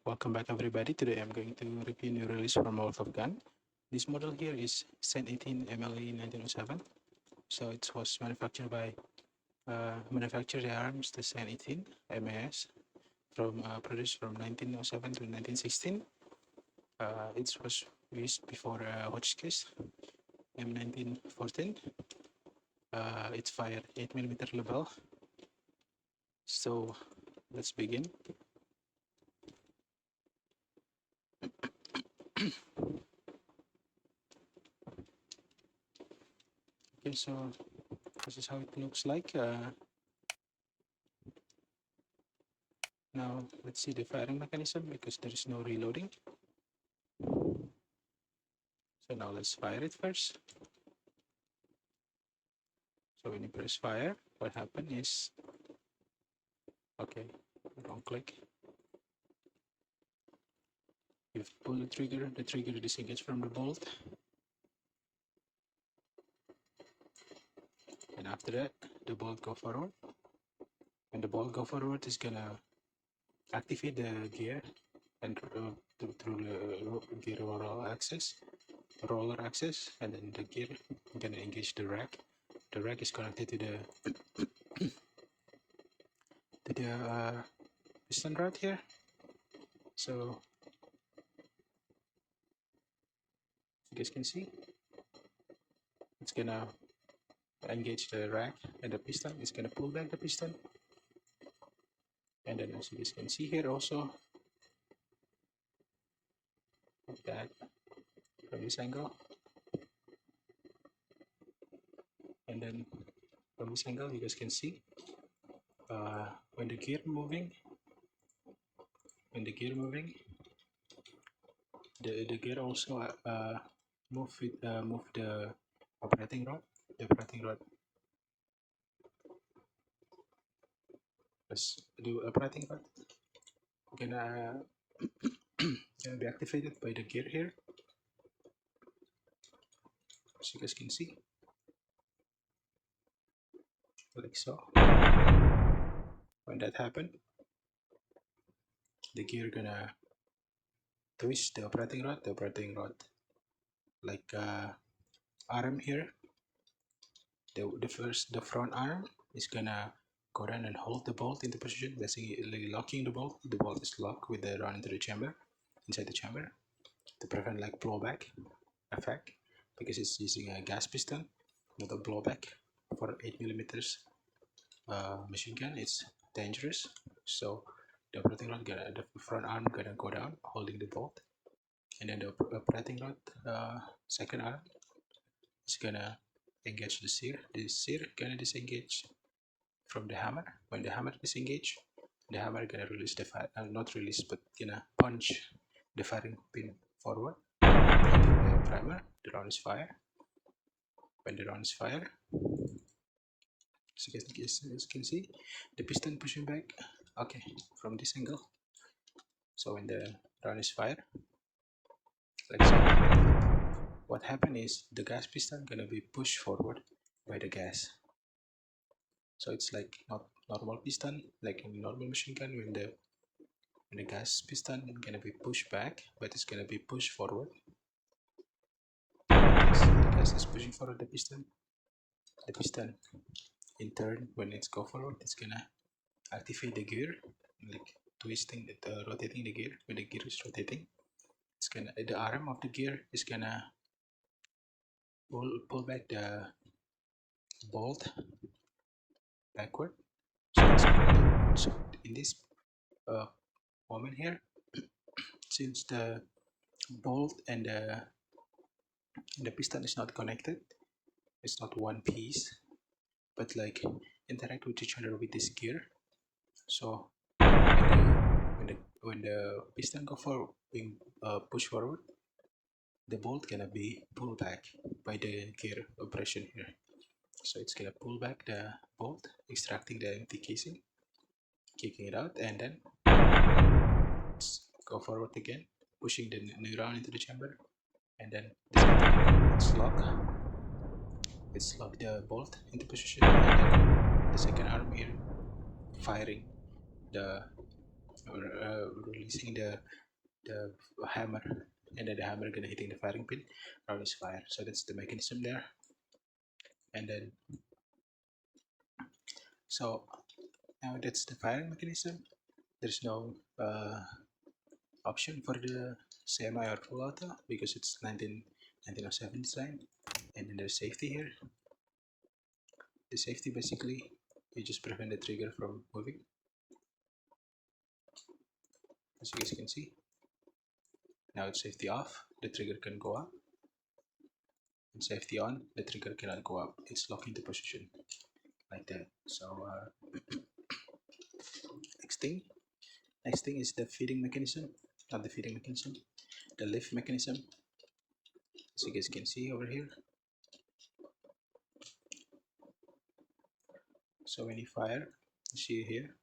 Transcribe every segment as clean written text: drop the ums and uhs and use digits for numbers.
Welcome back everybody. Today I'm going to review new release from Molotov gun. This model here is Saint 18 MLE 1907. So it was manufactured by manufactured arms the Saint 18 MAS from produced from 1907 to 1916. It was used before Hotchkiss M1914. It's fired 8mm level. So let's begin. Okay, so this is how it looks like. Now let's see the firing mechanism because there is no reloading. So now let's fire it first. So when you press fire, what happens is, okay, wrong click. You pull the trigger disengages from the bolt. And after that, the bolt go forward. When the bolt go forward, it's gonna activate the gear and through the gear roller axis, and then the gear gonna engage the rack. The rack is connected to the piston rod here. So you guys can see, it's gonna engage the rack and the piston. It's gonna pull back the piston, and then as you guys can see here also, like that, from this angle, and then from this angle you guys can see when the gear moving, the gear also move the operating rod. The operating rod gonna be activated by the gear here, as you guys can see, like so. When that happens, the gear gonna twist the operating rod like arm here. The front arm is gonna go down and hold the bolt into position, basically locking the bolt. The bolt is locked with the rod into the chamber, inside the chamber, to prevent like blowback effect, because it's using a gas piston, not a blowback. For 8mm machine gun, it's dangerous. So the operating rod the front arm gonna go down, holding the bolt, and then the operating rod second arm is gonna engage the sear. The sear gonna disengage from the hammer. When the hammer disengage, the hammer gonna release the fire, not release, but gonna punch the firing pin forward, hitting the primer. The round is fire. When the round is fire, so as you can see, the piston pushing back, okay, from this angle. So when the round is fired, like so, what happened is the gas piston gonna be pushed forward by the gas. So it's like not normal piston, like in normal machine gun, when the gas piston gonna be pushed back, but it's gonna be pushed forward. The gas is pushing forward the piston. The piston, in turn, when it's go forward, it's gonna activate the gear, like twisting, rotating the gear. When the gear is rotating, it's gonna, the arm of the gear is gonna pull back the bolt backward. So in this moment here, since the bolt and the piston is not connected, it's not one piece, but like interact with each other with this gear. So when the piston go for being pushed forward, the bolt gonna be pulled back by the gear operation here. So it's gonna pull back the bolt, extracting the empty casing, kicking it out, and then go forward again, pushing the new round into the chamber, and then it's lock the bolt into position, and then the second arm here firing the releasing the hammer, and then the hammer gonna hitting the firing pin, round is fire. So that's the mechanism there. And then so now that's the firing mechanism. There's no option for the semi or full auto because it's 1907 design. And then there's safety here. The safety basically you just prevent the trigger from moving, as you guys can see. Now it's safety off, the trigger can go up, and safety on, the trigger cannot go up. It's locked into position like that. So next thing is the feeding mechanism, not the feeding mechanism, the lift mechanism. As you guys can see over here. So when you fire, you see here,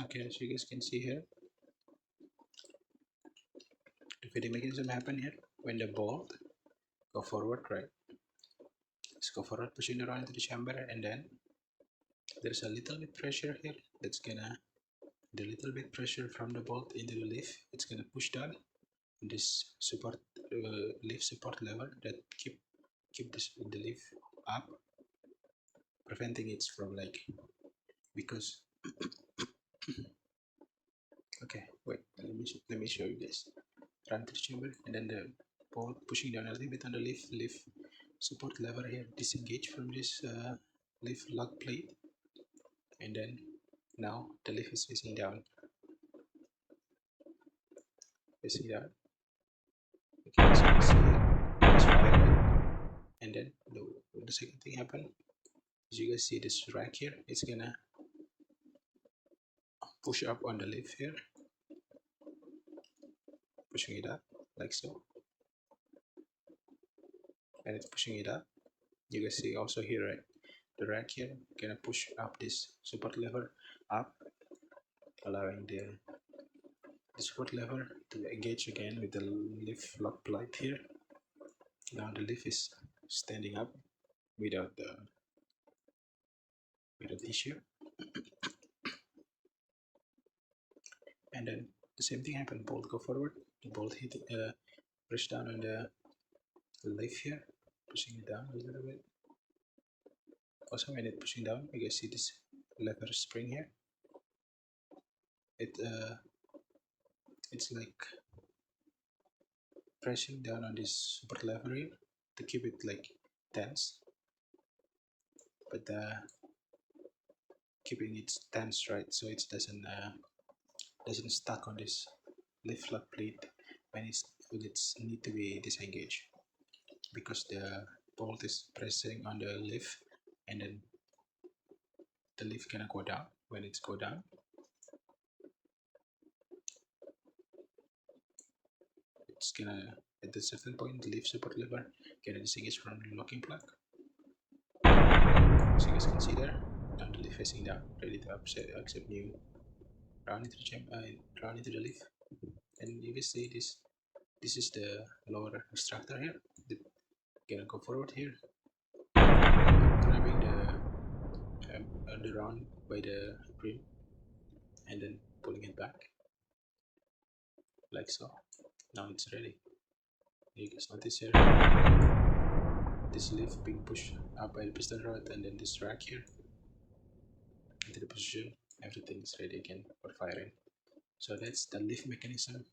okay, as you guys can see here, the feeding mechanism happen here when the bolt go forward, right? Let's go forward, pushing it around into the chamber, and then there's a little bit pressure here that's gonna, the little bit pressure from the bolt into the leaf, it's gonna push down this support leaf support lever that keep this the leaf up, preventing it from like, because okay, wait, let me show you guys. Run to the chamber, and then the bolt pushing down a little bit on the leaf support lever here, disengage from this leaf lock plate, and then now the leaf is facing down. Facing down. Okay, so you see it's fire, right? And then the second thing happen. As you guys see this rack here, it's gonna push up on the leaf here, pushing it up like so, and it's pushing it up. You guys see also here, right? The rack here gonna push up this support lever up, allowing the support lever to engage again with the leaf lock plate here. Now the leaf is standing up without issue, and then the same thing happened. Bolt go forward, the bolt hit press down on the leaf here, pushing it down a little bit. Also when it pushing down, you guys see this lever spring here. It's like pressing down on this support lever here to keep it like tense, but keeping it tense, right? So it doesn't stuck on this leaf lock plate when it's need to be disengaged, because the bolt is pressing on the leaf, and then the leaf gonna go down. When it's go down, it's gonna, at a certain point, the leaf support lever gonna disengage from the locking plug. So you guys can see there, now the leaf facing down, ready to accept new round into the leaf. And you can see this is the lower extractor here. Gonna go forward here, grabbing the round by the brim, and then pulling it back like so. Now it's ready. You guys notice here this leaf being pushed up by the piston rod, and then this rack here into the position. Everything is ready again for firing. So that's the leaf mechanism.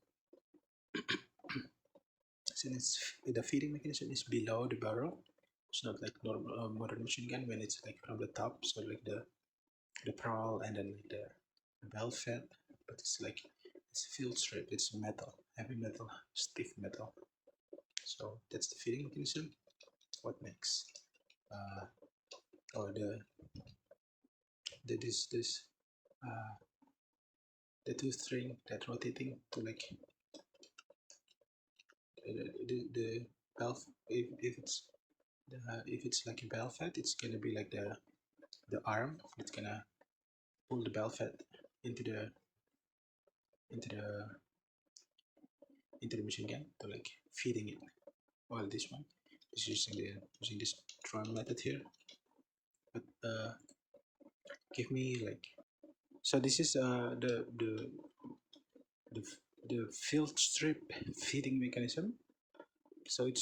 Since the feeding mechanism is below the barrel, it's not like normal modern machine gun when it's like from the top, so like the prowl and then like the bell fed, but it's like it's field strip, it's metal, heavy metal, stiff metal. So that's the feeding mechanism. What next? Or this uh, the tooth string that rotating to like the valve. If it's like a valve head, it's gonna be like the arm. It's gonna pull the valve head into the into the into the machine gun to like feeding it. While this one is using this drum method here. But give me like, so this is the the field strip feeding mechanism. So it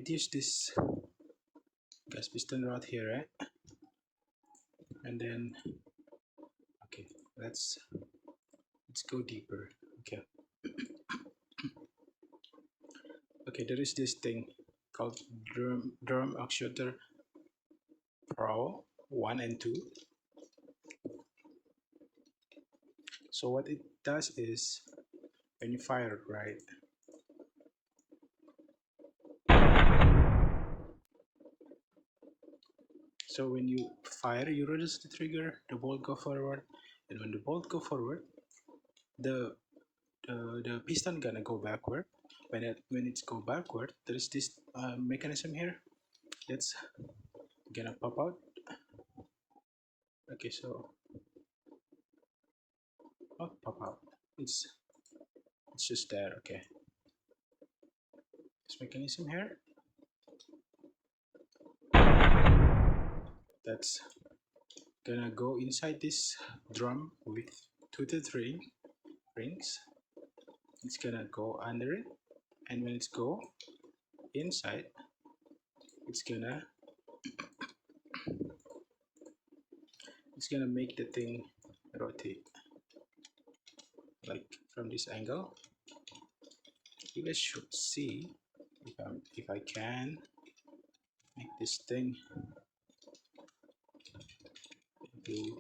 uses this gas piston rod here, right? And then okay, let's go deeper. Okay, there is this thing called drum actuator pro 1 and 2. So what it does is when you fire it, right, so when you fire, you release the trigger, the bolt go forward, and when the bolt go forward, the the piston gonna go backward. When it's go backward, there is this mechanism here that's gonna pop out. Okay, so pop out. It's just there. Okay, this mechanism here that's gonna go inside this drum with two to three rings. It's gonna go under it, and when it's go inside, it's gonna make the thing rotate like from this angle. You guys should see if I can make this thing to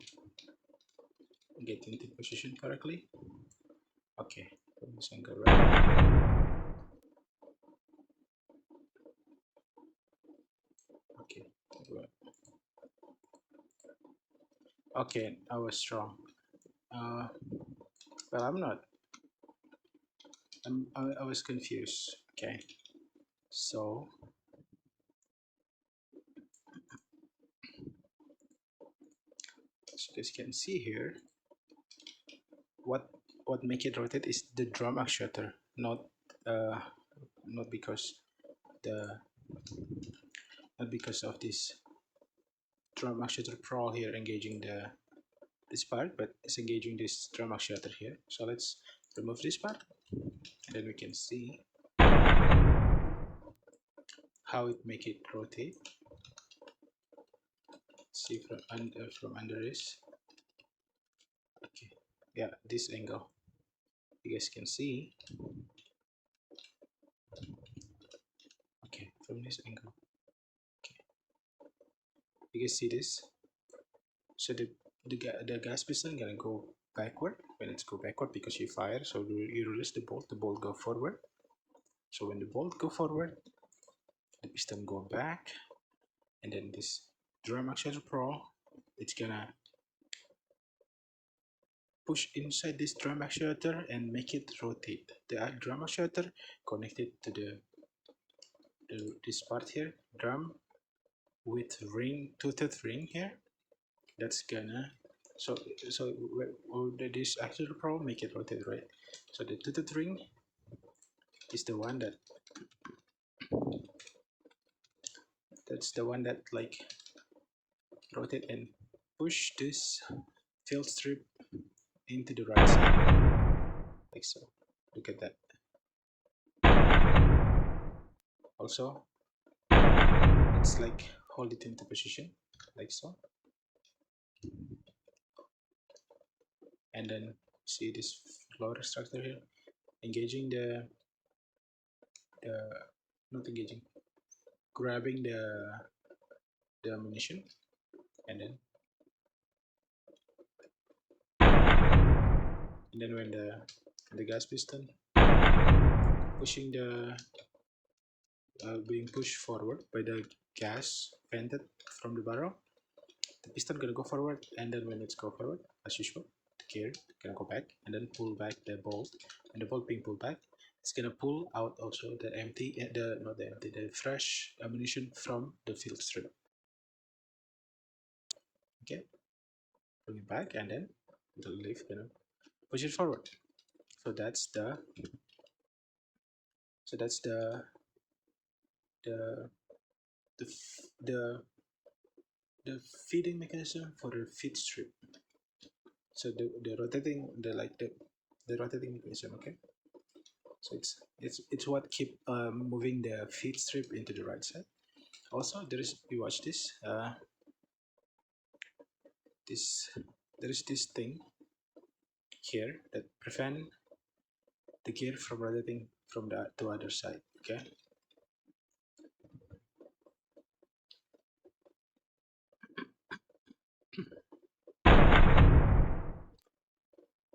get into position correctly. Okay, from this angle, right? Okay, okay, I was wrong. Well, I'm not. I was confused. Okay, so as you guys can see here, what make it rotate is the drum actuator, uh, not because the not because of this drum actuator pro here engaging this part, but it's engaging this drum actuator here. So let's remove this part, and then we can see how it make it rotate. See from under this. Okay, yeah, this angle. You guys can see. Okay, from this angle. Okay, you guys see this? So the gas piston gonna go backward when it's go backward because you fire. So you release the bolt go forward. So when the bolt go forward, the piston go back, and then this drum actuator pro, it's gonna push inside this drum actuator and make it rotate. The drum actuator connected to this part here, drum with toothed ring here. That's gonna so this actuator pro make it rotate, right? So the toothed ring is the one that's the one that like rotate and push this field strip into the right side, like so. Look at that. Also, it's like hold it into position, like so. And then see this floor structure here, engaging the not engaging, grabbing the ammunition, and then when the gas piston pushing being pushed forward by the gas vented from the barrel. The piston gonna go forward, and then when it's go forward, as usual, the gear gonna go back and then pull back the bolt. And the bolt being pulled back, it's gonna pull out also the empty, the fresh ammunition from the field strip. Okay, bring it back, and then the leaf gonna push it forward. So that's the so that's the the the the feeding mechanism for the feed strip. So the rotating the rotating mechanism. Okay, so it's what keep moving the feed strip into the right side. Also, you watch this this there is this thing here that prevent the gear from rotating from the to other side. Okay,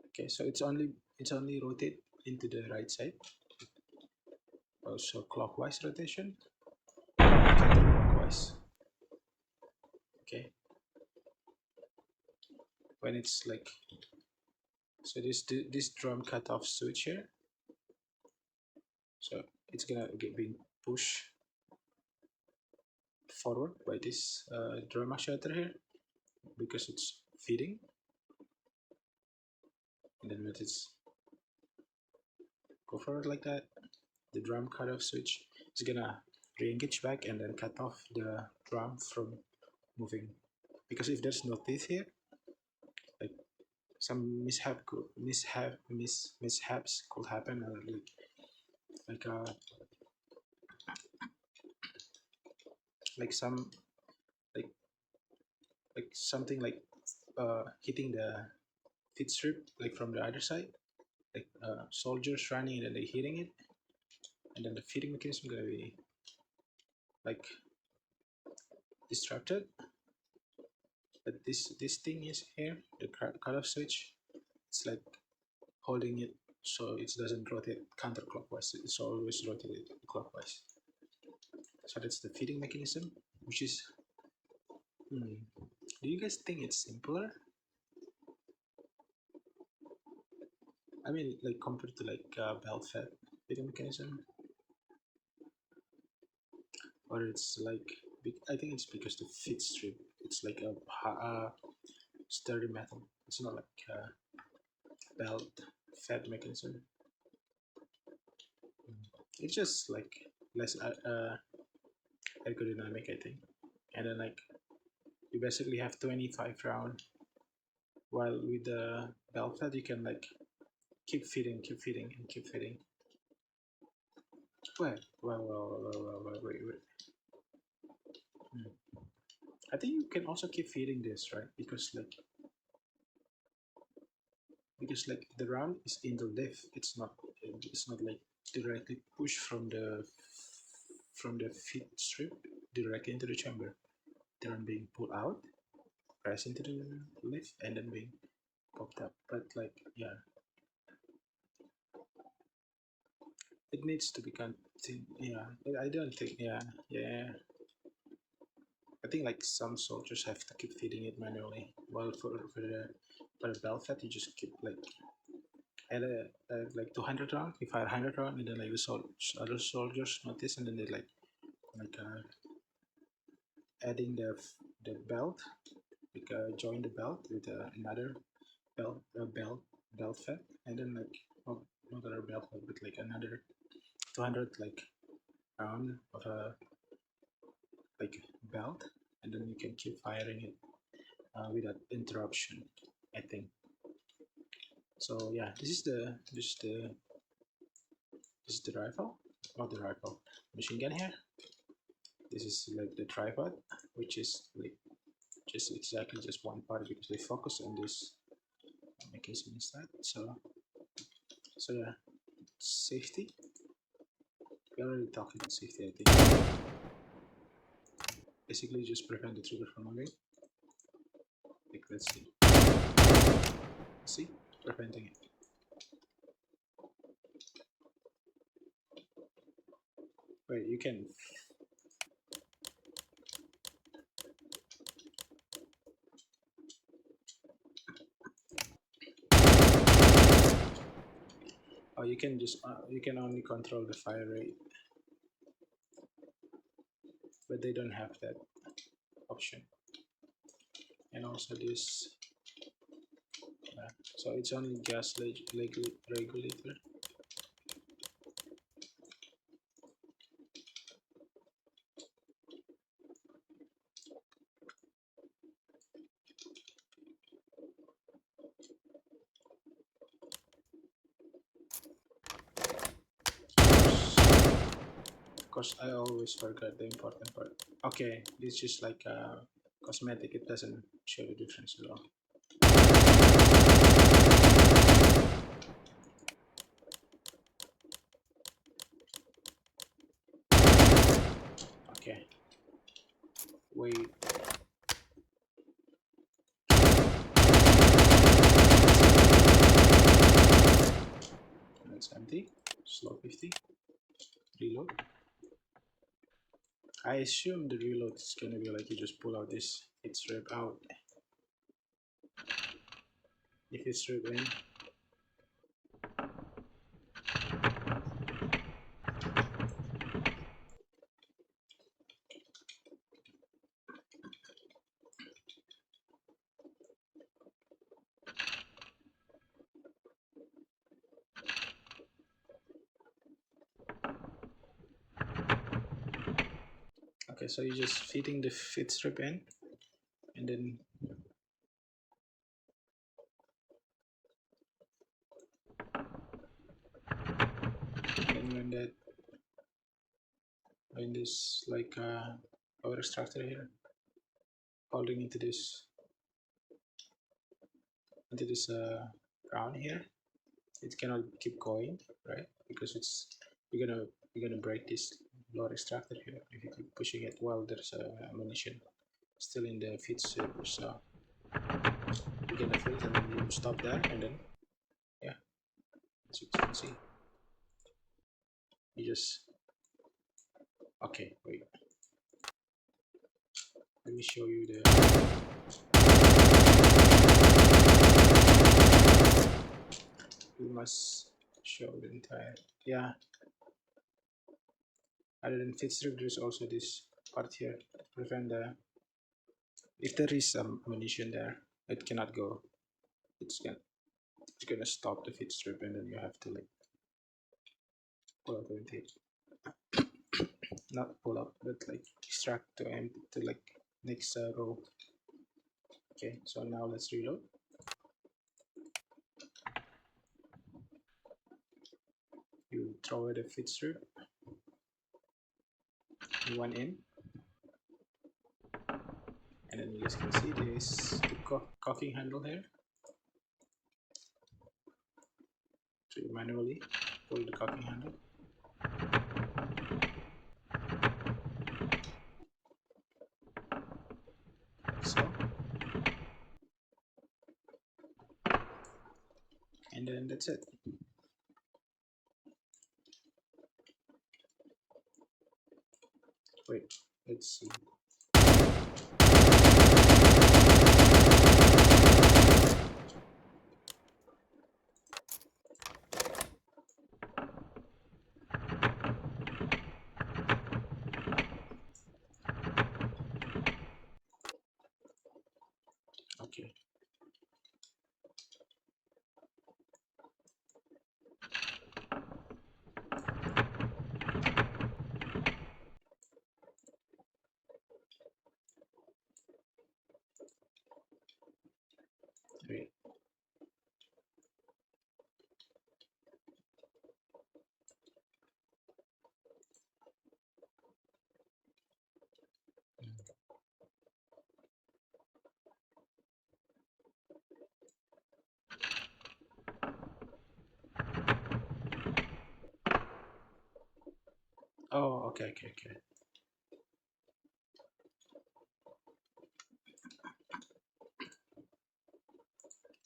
okay, so it's only rotate into the right side. Also clockwise rotation, counterclockwise. Okay, when it's like so this drum cutoff switch here, so it's gonna get being pushed forward by this drum actuator here because it's feeding, and then when it's go forward like that, the drum cutoff switch is gonna re-engage back and then cut off the drum from moving, because if there's no teeth here, like some mishaps could happen, or like uh like some like like something like hitting the feed strip like from the other side, like soldiers running and then they hitting it, and then the feeding mechanism gonna be like disrupted. But this thing is here, the cutoff switch, it's like holding it so it doesn't rotate counterclockwise, it's always rotated clockwise. So that's the feeding mechanism, which is do you guys think it's simpler? I mean, like compared to like belt fed feeding mechanism, or it's like I think it's because the feed strip, it's like a sturdy metal. It's not like a belt fed mechanism. It's just like less ergodynamic, I think. And then like you basically have 25 round, while with the belt fed you can like keep feeding, and keep feeding. Wait. I think you can also keep feeding this, right? Because like the round is in the lift. It's not like directly pushed from the feed strip directly into the chamber. The round being pulled out, pressed into the lift, and then being popped up. But like yeah, it needs to be yeah. I don't think yeah. I think like some soldiers have to keep feeding it manually. While for the bell fed, you just keep like at like 200 round, you fire 100 round, and then like the other soldiers notice, and then they like adding the belt, like join the belt with another belt fed, and then like not another belt fed, but like another 200 like round of a like belt, and then you can keep firing it without interruption, I think. So yeah, this is the rifle, not the rifle, machine gun here. This is like the tripod, which is like just exactly just one part because they focus on this mechanism instead. So yeah, safety. We already talked about safety, I think. Basically, just prevent the trigger from moving. Like let's see, preventing it. Wait, you can. Oh, you can just you can only control the fire rate, but they don't have that option. And also this, so it's only gas regulator. Because I always forgot the important part. Okay, it's just like cosmetic. It doesn't show the difference at all. Okay, wait. It's empty. Slow 50. Reload. I assume the reload is gonna be like you just pull out this hit strip out. If it's strip in, okay, so you're just feeding the fit strip in, and then when this like power extractor here holding into this ground here, it cannot keep going, right? Because it's you're gonna break this lower extractor here if you keep pushing it while there's ammunition still in the feed strip. So you're gonna freeze and then you stop there, and then yeah, as you can see, you just okay. Wait, let me show you the. We must show the entire. Yeah, other than feed strip, there's also this part here to prevent the. If there is some ammunition there, it cannot go. It's gonna stop the feed strip, and then you have to like pull out the intake. Not pull up, but like extract to empty to like next row. Okay, so now let's reload. You throw away the feed strip. You one in, and then you guys can see this the cocking handle here. So you manually pull the cocking handle. Like so. And then that's it. Wait, let's see. Okay. Wait. Oh, okay.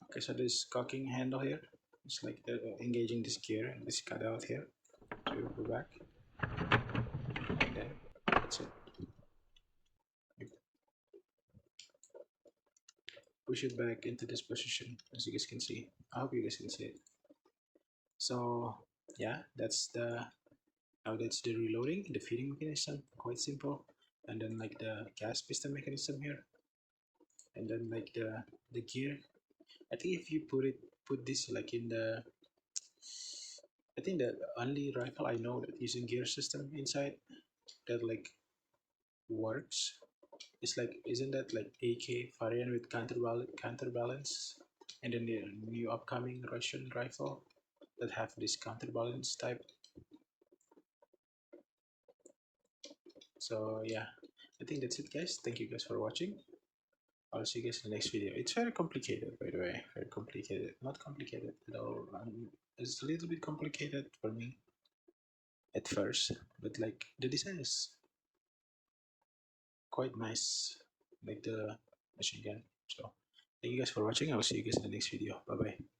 Okay, so this cocking handle here, it's like engaging this gear and this cutout here. So you go back. push it back into this position, as you guys can see. I hope you guys can see it. So yeah, that's the reloading, the feeding mechanism, quite simple. And then like the gas piston mechanism here, and then like the gear. I think if you put this like in the, I think the only rifle I know that using gear system inside that like works is like, isn't that like AK variant with counterbalance, and then the new upcoming Russian rifle that have this counterbalance type. So yeah, I think that's it, guys. Thank you guys for watching. I'll see you guys in the next video. It's very complicated, by the way. Very complicated. Not complicated at all. It's a little bit complicated for me at first, but like the design is quite nice, like the machine gun. So thank you guys for watching. I'll see you guys in the next video. Bye bye.